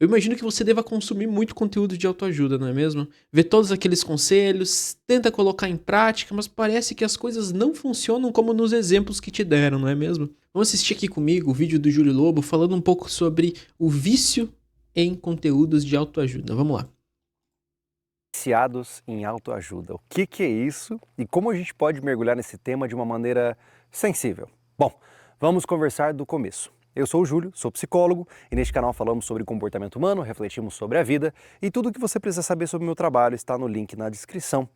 Eu imagino que você deva consumir muito conteúdo de autoajuda, não é mesmo? Ver todos aqueles conselhos, tenta colocar em prática, mas parece que as coisas não funcionam como nos exemplos que te deram, não é mesmo? Vamos assistir aqui comigo o vídeo do Júlio Lobo falando um pouco sobre o vício em conteúdos de autoajuda. Vamos lá. Viciados em autoajuda. O que é isso e como a gente pode mergulhar nesse tema de uma maneira sensível? Bom, vamos conversar do começo. Eu sou o Júlio, sou psicólogo e neste canal falamos sobre comportamento humano, refletimos sobre a vida e tudo o que você precisa saber sobre o meu trabalho está no link na descrição.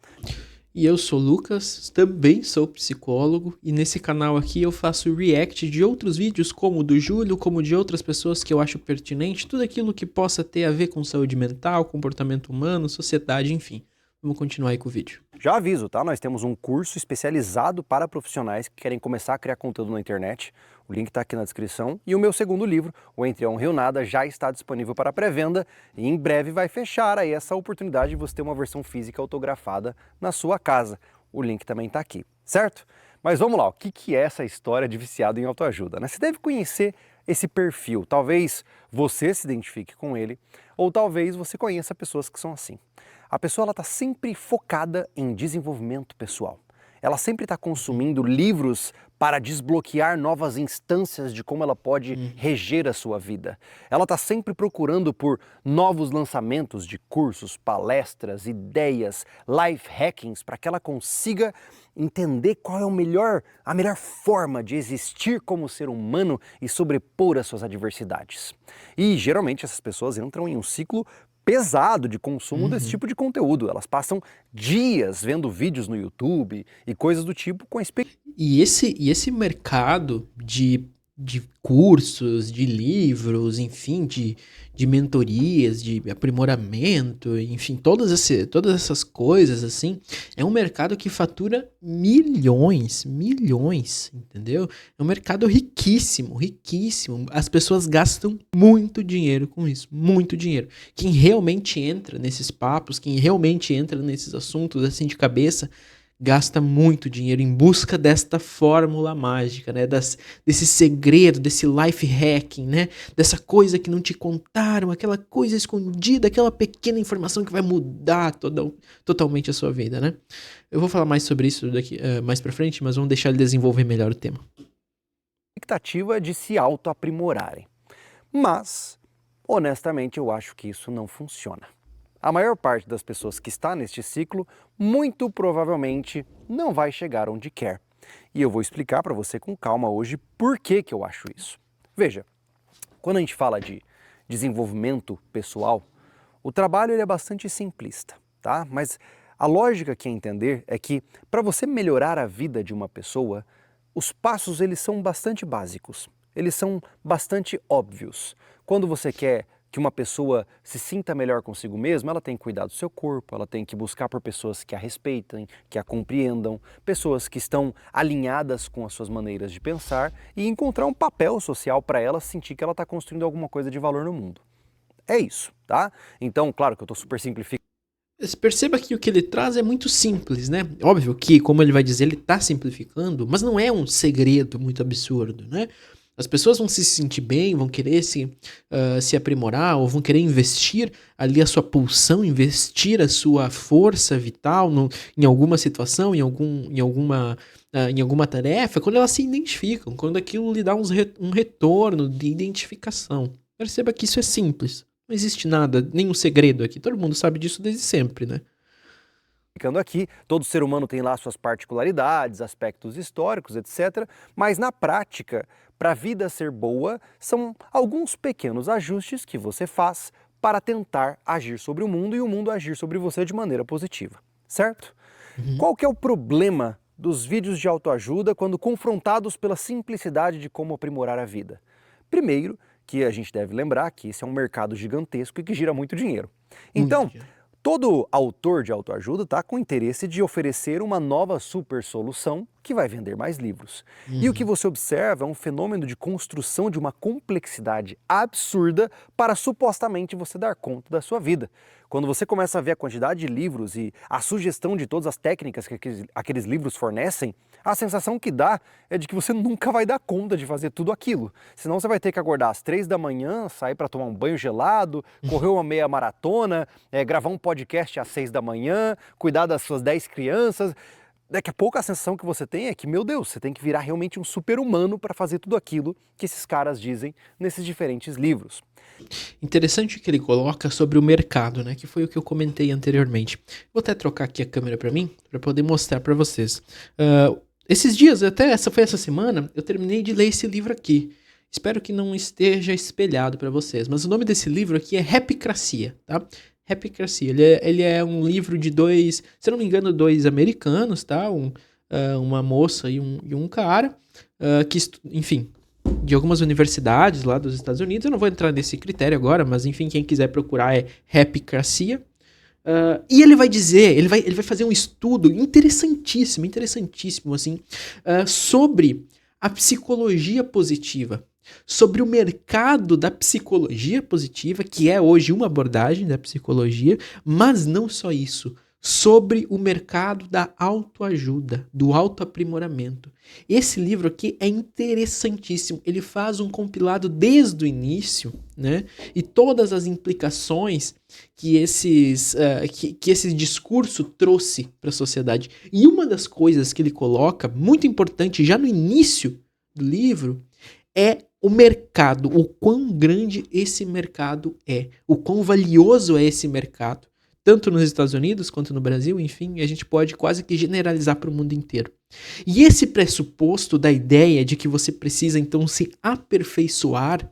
E eu sou o Lucas, também sou psicólogo, e nesse canal aqui eu faço react de outros vídeos, como o do Júlio, como de outras pessoas que eu acho pertinente, tudo aquilo que possa ter a ver com saúde mental, comportamento humano, sociedade, enfim. Vamos continuar aí com o vídeo. Já aviso, tá? Nós temos um curso especializado para profissionais que querem começar a criar conteúdo na internet. O link está aqui na descrição. E o meu segundo livro, O Entre a Honra e o Nada, já está disponível para pré-venda e em breve vai fechar aí essa oportunidade de você ter uma versão física autografada na sua casa. O link também está aqui, certo? Mas vamos lá, o que é essa história de viciado em autoajuda, né? Você deve conhecer esse perfil, talvez você se identifique com ele, ou talvez você conheça pessoas que são assim. A pessoa está sempre focada em desenvolvimento pessoal. Ela sempre está consumindo livros para desbloquear novas instâncias de como ela pode reger a sua vida. Ela está sempre procurando por novos lançamentos de cursos, palestras, ideias, life hackings, para que ela consiga entender qual é a melhor forma de existir como ser humano e sobrepor as suas adversidades. E geralmente essas pessoas entram em um ciclo pesado de consumo desse tipo de conteúdo. Elas passam dias vendo vídeos no YouTube e coisas do tipo com E esse mercado de cursos, de livros, enfim, de mentorias, de aprimoramento, enfim, todas essas coisas, assim, é um mercado que fatura milhões, milhões, entendeu? É um mercado riquíssimo, riquíssimo. As pessoas gastam muito dinheiro com isso, muito dinheiro. Quem realmente entra nesses papos, quem realmente entra nesses assuntos, assim, de cabeça, gasta muito dinheiro em busca desta fórmula mágica, né? Desse segredo, desse life hacking, né? Dessa coisa que não te contaram, aquela coisa escondida, aquela pequena informação que vai mudar totalmente a sua vida, né? Eu vou falar mais sobre isso daqui mais pra frente, mas vamos deixar ele desenvolver melhor o tema. expectativa de se auto-aprimorarem. Mas, honestamente, eu acho que isso não funciona. A maior parte das pessoas que está neste ciclo, muito provavelmente, não vai chegar onde quer. E eu vou explicar para você com calma hoje por que eu acho isso. Veja, quando a gente fala de desenvolvimento pessoal, o trabalho ele é bastante simplista, tá? Mas a lógica que é entender é que para você melhorar a vida de uma pessoa, os passos eles são bastante básicos, eles são bastante óbvios. Quando você quer que uma pessoa se sinta melhor consigo mesma, ela tem que cuidar do seu corpo, ela tem que buscar por pessoas que a respeitem, que a compreendam, pessoas que estão alinhadas com as suas maneiras de pensar e encontrar um papel social para ela sentir que ela está construindo alguma coisa de valor no mundo. É isso, tá? Então, claro que eu estou super simplificando. Perceba que o que ele traz é muito simples, né? Óbvio que, como ele vai dizer, ele tá simplificando, mas não é um segredo muito absurdo, né? As pessoas vão se sentir bem, vão querer se aprimorar, ou vão querer investir ali a sua pulsão, investir a sua força vital em alguma situação, em alguma tarefa, quando elas se identificam, quando aquilo lhe dá um retorno de identificação. Perceba que isso é simples. Não existe nada, nenhum segredo aqui. Todo mundo sabe disso desde sempre, né? Ficando aqui, todo ser humano tem lá suas particularidades, aspectos históricos, etc. Mas na prática, para a vida ser boa, são alguns pequenos ajustes que você faz para tentar agir sobre o mundo e o mundo agir sobre você de maneira positiva, certo? Uhum. Qual que é o problema dos vídeos de autoajuda quando confrontados pela simplicidade de como aprimorar a vida? Primeiro, que a gente deve lembrar que esse é um mercado gigantesco e que gira muito dinheiro. Muito Então, dinheiro. Todo autor de autoajuda está com interesse de oferecer uma nova super solução que vai vender mais livros. E o que você observa é um fenômeno de construção de uma complexidade absurda para supostamente você dar conta da sua vida. Quando você começa a ver a quantidade de livros e a sugestão de todas as técnicas que aqueles livros fornecem, a sensação que dá é de que você nunca vai dar conta de fazer tudo aquilo. Senão você vai ter que acordar às 3 da manhã, sair para tomar um banho gelado, correr uma meia maratona, gravar um podcast às 6 da manhã, cuidar das suas 10 crianças. Daqui a pouco a sensação que você tem é que, meu Deus, você tem que virar realmente um super-humano para fazer tudo aquilo que esses caras dizem nesses diferentes livros. Interessante que ele coloca sobre o mercado, né? Que foi o que eu comentei anteriormente. Vou até trocar aqui a câmera para mim, para poder mostrar para vocês. Esses dias, até essa semana, eu terminei de ler esse livro aqui. Espero que não esteja espelhado para vocês, mas o nome desse livro aqui é Rapicracia, tá? Rapicracia. Ele é um livro de dois, se eu não me engano, dois americanos, tá? Uma moça e um cara, enfim, de algumas universidades lá dos Estados Unidos. Eu não vou entrar nesse critério agora, mas enfim, quem quiser procurar é Rapicracia. E ele vai dizer, ele vai fazer um estudo interessantíssimo, assim, sobre a psicologia positiva, sobre o mercado da psicologia positiva, que é hoje uma abordagem da psicologia, mas não só isso, sobre o mercado da autoajuda, do autoaprimoramento. Esse livro aqui é interessantíssimo, ele faz um compilado desde o início, né? E todas as implicações que esse discurso trouxe para a sociedade. E uma das coisas que ele coloca, muito importante já no início do livro, é o mercado, o quão grande esse mercado é, o quão valioso é esse mercado, tanto nos Estados Unidos quanto no Brasil, enfim, a gente pode quase que generalizar para o mundo inteiro. E esse pressuposto da ideia de que você precisa então se aperfeiçoar,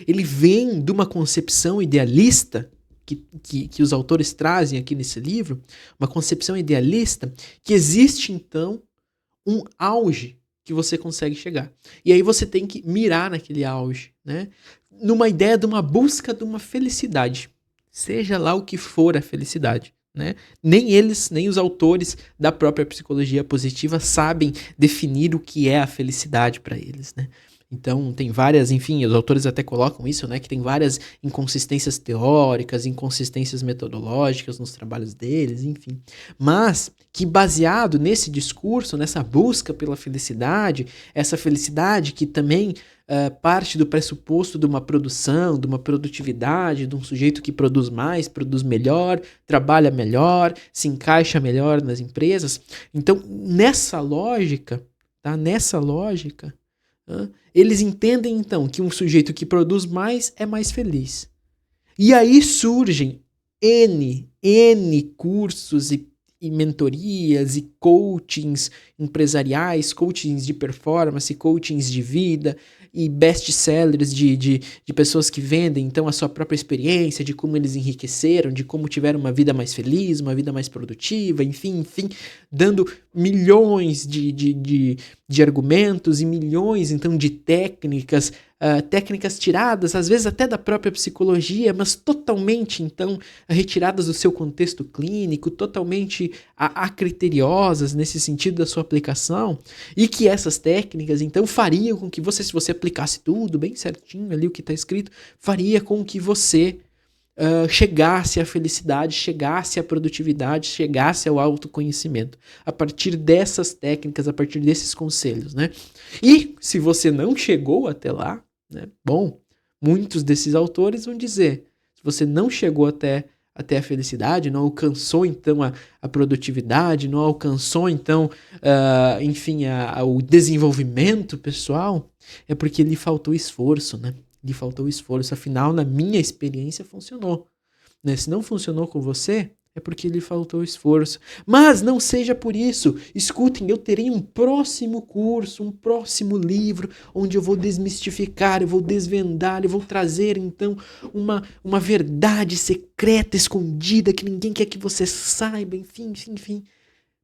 ele vem de uma concepção idealista que os autores trazem aqui nesse livro, uma concepção idealista que existe então um auge que você consegue chegar. E aí você tem que mirar naquele auge, né? Numa ideia de uma busca de uma felicidade. Seja lá o que for a felicidade, né? Nem eles, nem os autores da própria psicologia positiva sabem definir o que é a felicidade para eles, né? Então, tem várias, enfim, os autores até colocam isso, né? Que tem várias inconsistências teóricas, inconsistências metodológicas nos trabalhos deles, enfim. Mas que baseado nesse discurso, nessa busca pela felicidade, essa felicidade que também parte do pressuposto de uma produção, de uma produtividade, de um sujeito que produz mais, produz melhor, trabalha melhor, se encaixa melhor nas empresas. Então, nessa lógica, tá? Eles entendem, então, que um sujeito que produz mais é mais feliz. E aí surgem N cursos e mentorias e coachings empresariais, coachings de performance, coachings de vida e best-sellers de pessoas que vendem, então, a sua própria experiência, de como eles enriqueceram, de como tiveram uma vida mais feliz, uma vida mais produtiva, enfim, dando milhões de argumentos e milhões, então, de técnicas, técnicas tiradas, às vezes até da própria psicologia, mas totalmente, então, retiradas do seu contexto clínico, totalmente acriteriosas nesse sentido da sua aplicação, e que essas técnicas, então, fariam com que você, se você aplicasse tudo bem certinho ali o que está escrito, faria com que você chegasse à felicidade, chegasse à produtividade, chegasse ao autoconhecimento, a partir dessas técnicas, a partir desses conselhos, né? E se você não chegou até lá, né? Bom, muitos desses autores vão dizer, se você não chegou até a felicidade, não alcançou então a produtividade, não alcançou então, enfim, o desenvolvimento pessoal, é porque lhe faltou esforço, né? Lhe faltou esforço, afinal, na minha experiência, funcionou, né? Se não funcionou com você, é porque lhe faltou esforço. Mas não seja por isso. Escutem, eu terei um próximo curso, um próximo livro, onde eu vou desmistificar, eu vou desvendar, eu vou trazer, então, uma verdade secreta, escondida, que ninguém quer que você saiba, enfim.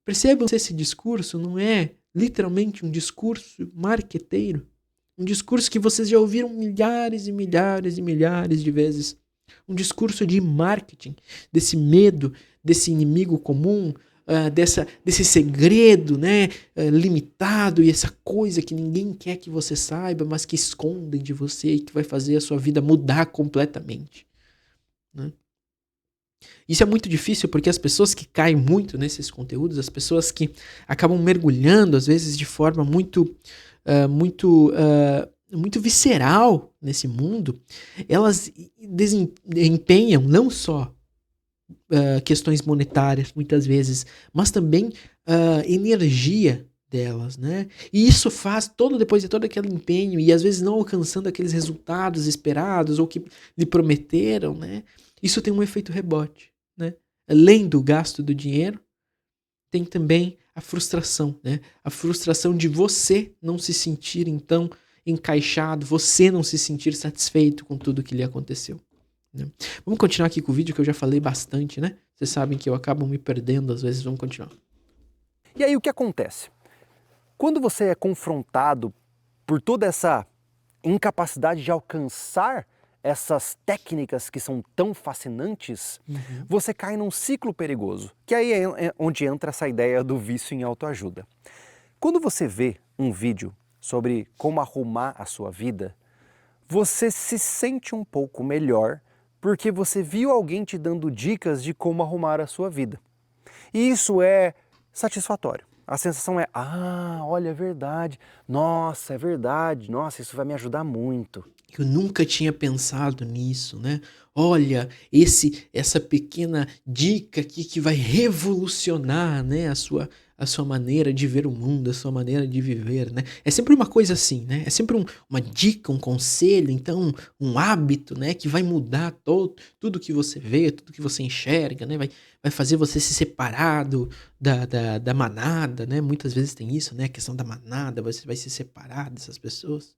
Percebam se esse discurso não é literalmente um discurso marqueteiro? Um discurso que vocês já ouviram milhares e milhares e milhares de vezes. Um discurso de marketing, desse medo, desse inimigo comum, desse segredo, né, limitado, e essa coisa que ninguém quer que você saiba, mas que escondem de você e que vai fazer a sua vida mudar completamente, né? Isso é muito difícil porque as pessoas que caem muito nesses conteúdos, as pessoas que acabam mergulhando, às vezes de forma muito visceral nesse mundo, elas desempenham não só questões monetárias, muitas vezes, mas também energia delas, né? E isso faz depois de todo aquele empenho e às vezes não alcançando aqueles resultados esperados ou que lhe prometeram, né? Isso tem um efeito rebote, né? Além do gasto do dinheiro, tem também a frustração, né? A frustração de você não se sentir então encaixado, você não se sentir satisfeito com tudo que lhe aconteceu, né? Vamos continuar aqui com o vídeo que eu já falei bastante, né? Vocês sabem que eu acabo me perdendo às vezes, vamos continuar. E aí o que acontece? Quando você é confrontado por toda essa incapacidade de alcançar essas técnicas que são tão fascinantes, você cai num ciclo perigoso, que aí é onde entra essa ideia do vício em autoajuda. Quando você vê um vídeo sobre como arrumar a sua vida, você se sente um pouco melhor porque você viu alguém te dando dicas de como arrumar a sua vida. E isso é satisfatório. A sensação é, olha, é verdade, nossa, isso vai me ajudar muito. Eu nunca tinha pensado nisso, né? Olha, essa pequena dica aqui que vai revolucionar, né, a sua maneira de ver o mundo, a sua maneira de viver, né? É sempre uma coisa assim, né? É sempre uma dica, um conselho, então um hábito, né, que vai mudar tudo que você vê, tudo que você enxerga, né? Vai fazer você se separar da manada, né? Muitas vezes tem isso, né? A questão da manada, você vai se separar dessas pessoas.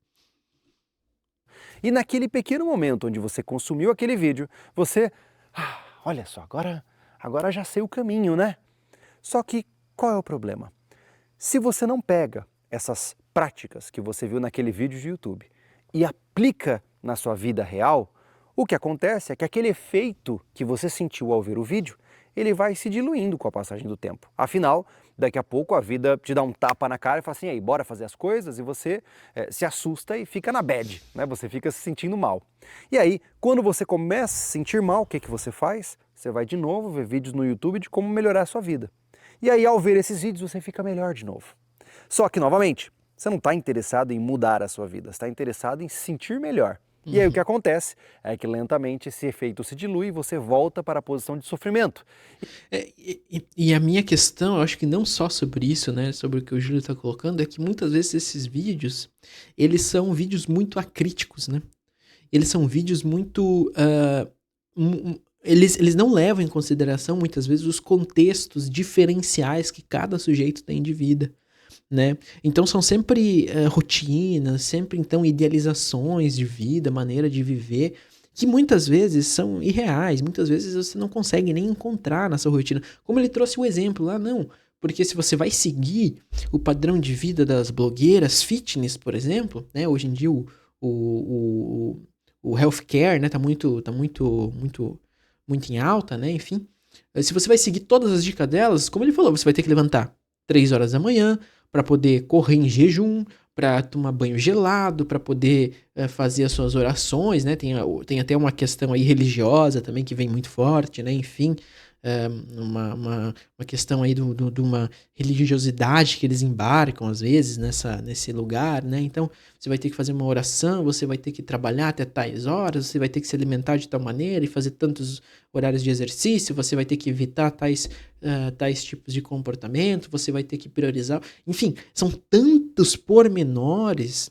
E naquele pequeno momento onde você consumiu aquele vídeo, você, olha só, agora já sei o caminho, né? Só que qual é o problema? Se você não pega essas práticas que você viu naquele vídeo de YouTube e aplica na sua vida real, o que acontece é que aquele efeito que você sentiu ao ver o vídeo, ele vai se diluindo com a passagem do tempo. Afinal, daqui a pouco a vida te dá um tapa na cara e fala assim, aí, bora fazer as coisas, e você se assusta e fica na bad, né? Você fica se sentindo mal. E aí, quando você começa a se sentir mal, o que você faz? Você vai de novo ver vídeos no YouTube de como melhorar a sua vida. E aí, ao ver esses vídeos, você fica melhor de novo. Só que, novamente, você não está interessado em mudar a sua vida, você está interessado em se sentir melhor. E aí o que acontece é que lentamente esse efeito se dilui e você volta para a posição de sofrimento. E a minha questão, eu acho que não só sobre isso, né, sobre o que o Júlio está colocando, é que muitas vezes esses vídeos, eles são vídeos muito acríticos, né? Eles são vídeos muito... eles não levam em consideração, muitas vezes, os contextos diferenciais que cada sujeito tem de vida, né? Então são sempre rotinas, sempre então idealizações de vida, maneira de viver, que muitas vezes são irreais, muitas vezes você não consegue nem encontrar na sua rotina. Como ele trouxe o exemplo lá, não. Porque se você vai seguir o padrão de vida das blogueiras fitness, por exemplo, né? Hoje em dia o healthcare, né, tá muito em alta, né? Enfim. Se você vai seguir todas as dicas delas, como ele falou, você vai ter que levantar 3 horas da manhã, para poder correr em jejum, para tomar banho gelado, para poder fazer as suas orações, né? Tem até uma questão aí religiosa também que vem muito forte, né? Enfim, uma questão aí de uma religiosidade que eles embarcam às vezes nesse lugar, né? Então você vai ter que fazer uma oração, você vai ter que trabalhar até tais horas, você vai ter que se alimentar de tal maneira e fazer tantos horários de exercício, você vai ter que evitar tais tipos de comportamento, você vai ter que priorizar. Enfim, são tantos pormenores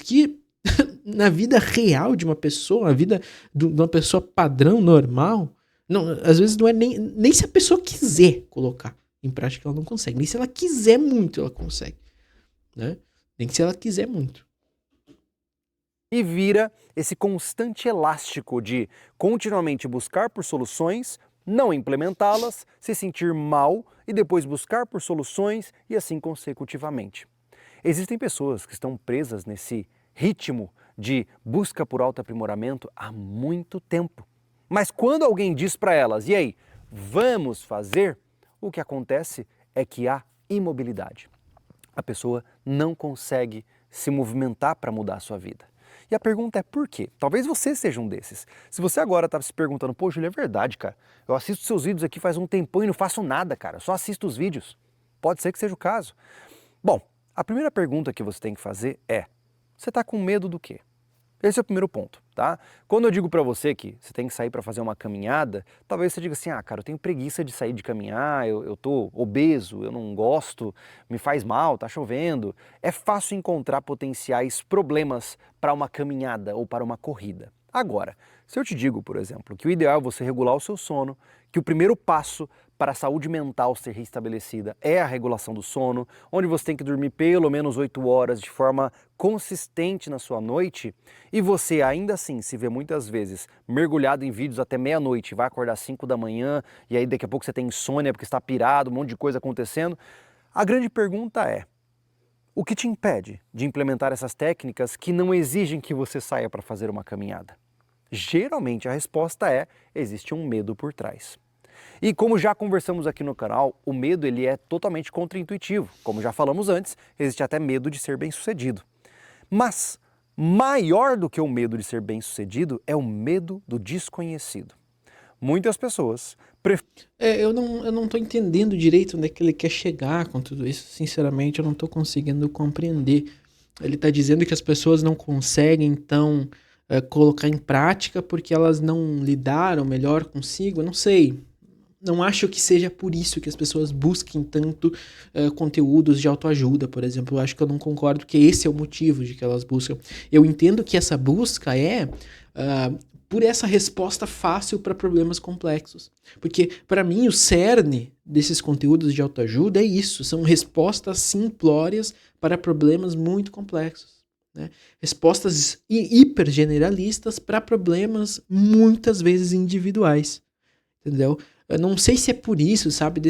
que na vida real de uma pessoa, na vida de uma pessoa padrão, normal, não, às vezes não é nem se a pessoa quiser colocar em prática, ela não consegue. Nem se ela quiser muito, ela consegue, né? Nem se ela quiser muito. E vira esse constante elástico de continuamente buscar por soluções, não implementá-las, se sentir mal e depois buscar por soluções e assim consecutivamente. Existem pessoas que estão presas nesse ritmo de busca por autoaprimoramento há muito tempo. Mas quando alguém diz para elas, e aí, vamos fazer? O que acontece é que há imobilidade. A pessoa não consegue se movimentar para mudar a sua vida. E a pergunta é por quê? Talvez você seja um desses. Se você agora está se perguntando, pô, Júlio, é verdade, cara. Eu assisto seus vídeos aqui faz um tempão e não faço nada, cara. Só assisto os vídeos. Pode ser que seja o caso. Bom, a primeira pergunta que você tem que fazer é, você está com medo do quê? Esse é o primeiro ponto, tá? Quando eu digo pra você que você tem que sair pra fazer uma caminhada, talvez você diga assim, ah, cara, eu tenho preguiça de sair de caminhar, eu tô obeso, eu não gosto, me faz mal, tá chovendo. É fácil encontrar potenciais problemas para uma caminhada ou para uma corrida. Agora, se eu te digo, por exemplo, que o ideal é você regular o seu sono, que o primeiro passo para a saúde mental ser restabelecida é a regulação do sono, onde você tem que dormir pelo menos 8 horas de forma consistente na sua noite, e você ainda assim se vê muitas vezes mergulhado em vídeos até meia-noite, vai acordar às 5 da manhã, e aí daqui a pouco você tem insônia porque está pirado, um monte de coisa acontecendo. A grande pergunta é, o que te impede de implementar essas técnicas que não exigem que você saia para fazer uma caminhada? Geralmente a resposta é, existe um medo por trás. E como já conversamos aqui no canal, o medo ele é totalmente contraintuitivo. Como já falamos antes, existe até medo de ser bem-sucedido. Mas maior do que o medo de ser bem-sucedido é o medo do desconhecido. Muitas pessoas Eu não tô entendendo direito onde é que ele quer chegar com tudo isso. Sinceramente, eu não tô conseguindo compreender. Ele tá dizendo que as pessoas não conseguem, então, colocar em prática porque elas não lidaram melhor consigo. Eu não sei. Não acho que seja por isso que as pessoas busquem tanto conteúdos de autoajuda, por exemplo. Eu acho que eu não concordo que esse é o motivo de que elas buscam. Eu entendo que essa busca é por essa resposta fácil para problemas complexos. Porque, para mim, o cerne desses conteúdos de autoajuda é isso. São respostas simplórias para problemas muito complexos. Né? Respostas hiper generalistas para problemas muitas vezes individuais. Entendeu? Eu não sei se é por isso, sabe?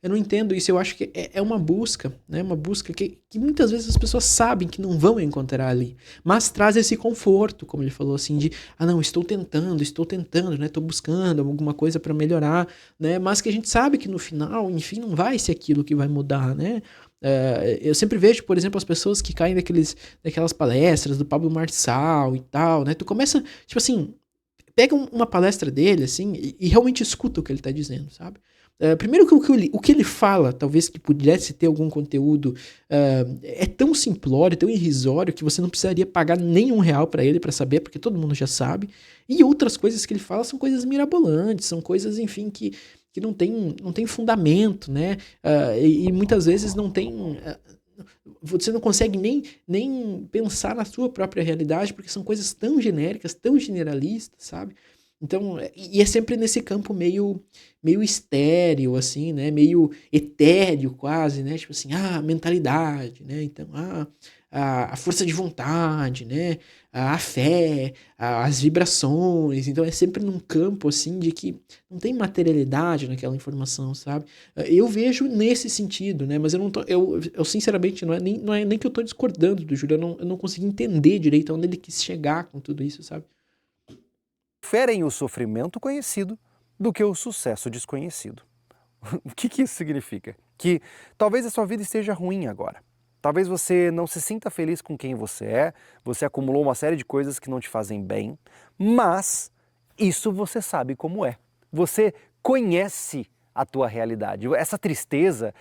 Eu não entendo isso. Eu acho que é uma busca, né? Uma busca que muitas vezes as pessoas sabem que não vão encontrar ali. Mas traz esse conforto, como ele falou assim, de não, estou tentando, né? Estou buscando alguma coisa para melhorar, né? Mas que a gente sabe que no final, enfim, não vai ser aquilo que vai mudar, né? Eu sempre vejo, por exemplo, as pessoas que caem daquelas palestras do Pablo Marçal e tal, né? Tu começa, tipo assim, pega uma palestra dele, assim, e realmente escuta o que ele tá dizendo, sabe? Primeiro que o que ele fala, talvez que pudesse ter algum conteúdo, é tão simplório, tão irrisório, que você não precisaria pagar nem R$1 pra ele pra saber, porque todo mundo já sabe. E outras coisas que ele fala são coisas mirabolantes, são coisas, enfim, que não tem fundamento, né? E muitas vezes não tem... Você não consegue nem pensar na sua própria realidade, porque são coisas tão genéricas, tão generalistas, sabe? Então, e é sempre nesse campo meio estéril, assim, né? Meio etéreo quase, né? Tipo assim, mentalidade, né? Então, a força de vontade, né? A fé, as vibrações. Então, é sempre num campo, assim, de que não tem materialidade naquela informação, sabe? Eu vejo nesse sentido, né? Mas eu sinceramente, não é nem que eu tô discordando do Júlio, eu não consigo entender direito aonde ele quis chegar com tudo isso, sabe? preferem o sofrimento conhecido do que o sucesso desconhecido. O que isso significa? Que talvez a sua vida esteja ruim agora. Talvez você não se sinta feliz com quem você acumulou uma série de coisas que não te fazem bem, mas isso você sabe como é. Você conhece a tua realidade. Essa tristeza,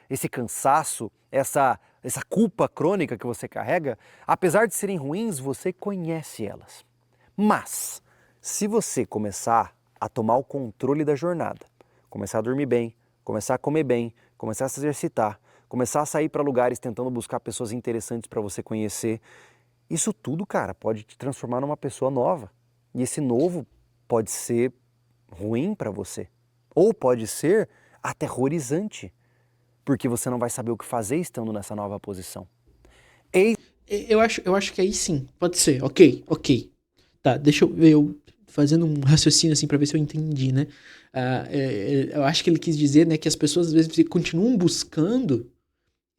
esse cansaço, essa culpa crônica que você carrega, apesar de serem ruins, você conhece elas. Mas, se você começar a tomar o controle da jornada, começar a dormir bem, começar a comer bem, começar a se exercitar, começar a sair para lugares tentando buscar pessoas interessantes para você conhecer, isso tudo, cara, pode te transformar numa pessoa nova. E esse novo pode ser ruim para você. Ou pode ser aterrorizante, porque você não vai saber o que fazer estando nessa nova posição. Eu acho que aí sim, pode ser, ok. Tá, deixa eu ver, eu fazendo um raciocínio assim pra ver se eu entendi, né? Eu acho que ele quis dizer, né, que as pessoas às vezes continuam buscando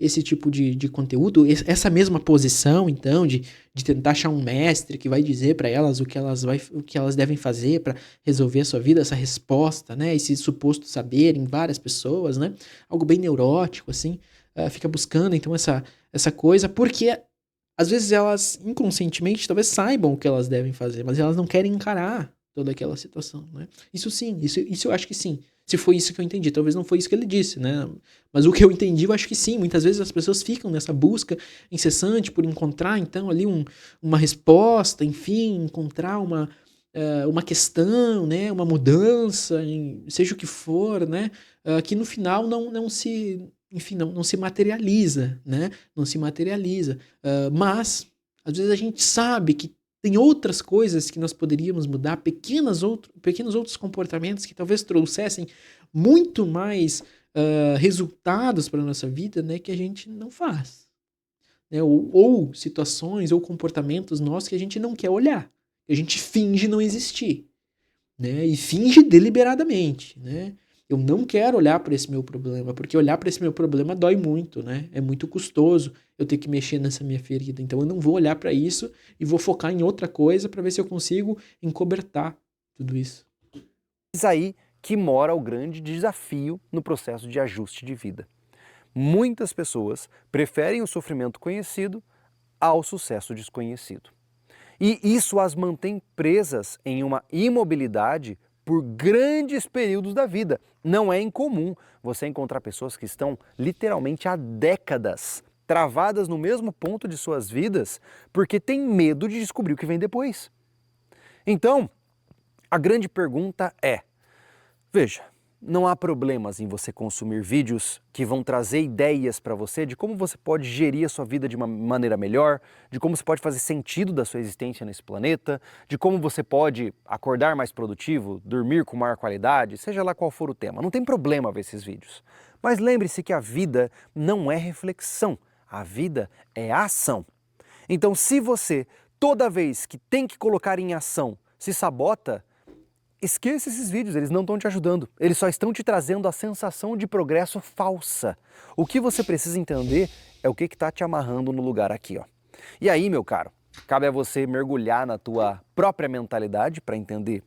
esse tipo de conteúdo, essa mesma posição, então, de tentar achar um mestre que vai dizer para elas o que elas devem fazer para resolver a sua vida, essa resposta, né? Esse suposto saber em várias pessoas, né? Algo bem neurótico, assim, fica buscando, então, essa coisa, porque às vezes elas inconscientemente talvez saibam o que elas devem fazer, mas elas não querem encarar toda aquela situação, né? Isso sim, isso eu acho que sim. Se foi isso que eu entendi, talvez não foi isso que ele disse, né? Mas o que eu entendi, eu acho que sim. Muitas vezes as pessoas ficam nessa busca incessante por encontrar, então, ali uma resposta, enfim, encontrar uma questão, né? Uma mudança, seja o que for, né? Que no final não se, enfim, não se materializa, né? Não se materializa. Mas, às vezes a gente sabe que tem outras coisas que nós poderíamos mudar, pequenos outros comportamentos que talvez trouxessem muito mais resultados para a nossa vida, né, que a gente não faz. Né? Ou situações ou comportamentos nossos que a gente não quer olhar, que a gente finge não existir, né? E finge deliberadamente, né? Eu não quero olhar para esse meu problema, porque olhar para esse meu problema dói muito, né? É muito custoso eu ter que mexer nessa minha ferida. Então eu não vou olhar para isso e vou focar em outra coisa para ver se eu consigo encobertar tudo isso. Mas aí que mora o grande desafio no processo de ajuste de vida. Muitas pessoas preferem o sofrimento conhecido ao sucesso desconhecido. E isso as mantém presas em uma imobilidade por grandes períodos da vida. Não é incomum você encontrar pessoas que estão literalmente há décadas travadas no mesmo ponto de suas vidas porque têm medo de descobrir o que vem depois. Então, a grande pergunta é, veja, não há problemas em você consumir vídeos que vão trazer ideias para você de como você pode gerir a sua vida de uma maneira melhor, de como você pode fazer sentido da sua existência nesse planeta, de como você pode acordar mais produtivo, dormir com maior qualidade, seja lá qual for o tema. Não tem problema ver esses vídeos. Mas lembre-se que a vida não é reflexão, a vida é ação. Então, se você, toda vez que tem que colocar em ação, se sabota, esqueça esses vídeos, eles não estão te ajudando. Eles só estão te trazendo a sensação de progresso falsa. O que você precisa entender é o que está te amarrando no lugar aqui, ó. E aí, meu caro, cabe a você mergulhar na tua própria mentalidade para entender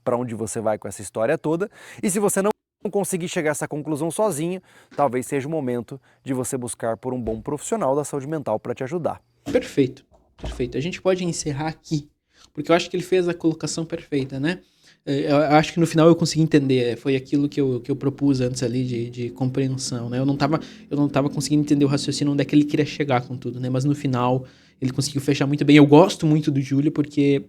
para onde você vai com essa história toda. E se você não conseguir chegar a essa conclusão sozinho, talvez seja o momento de você buscar por um bom profissional da saúde mental para te ajudar. Perfeito, perfeito. A gente pode encerrar aqui, porque eu acho que ele fez a colocação perfeita, né? Eu acho que no final eu consegui entender, foi aquilo que eu propus antes ali de compreensão, né? Eu não tava conseguindo entender o raciocínio onde é que ele queria chegar com tudo, né? Mas no final ele conseguiu fechar muito bem. Eu gosto muito do Júlio porque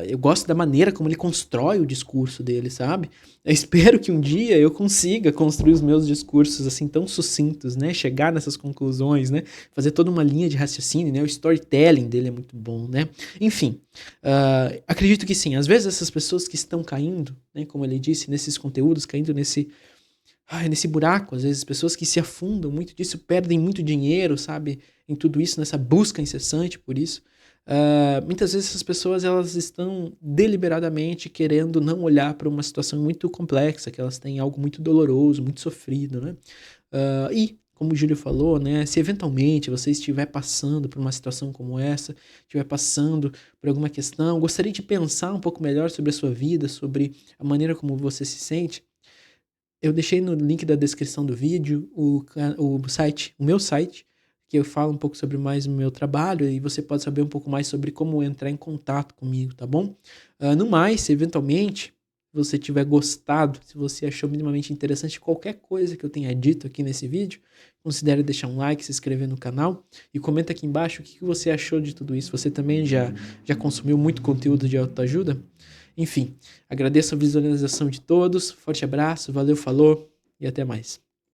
eu gosto da maneira como ele constrói o discurso dele, sabe? Eu espero que um dia eu consiga construir os meus discursos assim tão sucintos, né? Chegar nessas conclusões, né? Fazer toda uma linha de raciocínio, né? O storytelling dele é muito bom, né? Enfim, acredito que sim. Às vezes essas pessoas que estão caindo, né? Como ele disse, nesses conteúdos, caindo nesse buraco, às vezes pessoas que se afundam muito disso, perdem muito dinheiro, sabe? Em tudo isso, nessa busca incessante por isso. Muitas vezes essas pessoas elas estão deliberadamente querendo não olhar para uma situação muito complexa, que elas têm algo muito doloroso, muito sofrido, né? E, como o Júlio falou, né, se eventualmente você estiver passando por uma situação como essa, estiver passando por alguma questão, gostaria de pensar um pouco melhor sobre a sua vida, sobre a maneira como você se sente, eu deixei no link da descrição do vídeo o meu site, que eu falo um pouco sobre mais o meu trabalho e você pode saber um pouco mais sobre como entrar em contato comigo, tá bom? No mais, se eventualmente você tiver gostado, se você achou minimamente interessante qualquer coisa que eu tenha dito aqui nesse vídeo, considere deixar um like, se inscrever no canal e comenta aqui embaixo o que você achou de tudo isso. Você também já consumiu muito conteúdo de autoajuda? Enfim, agradeço a visualização de todos, forte abraço, valeu, falou e até mais.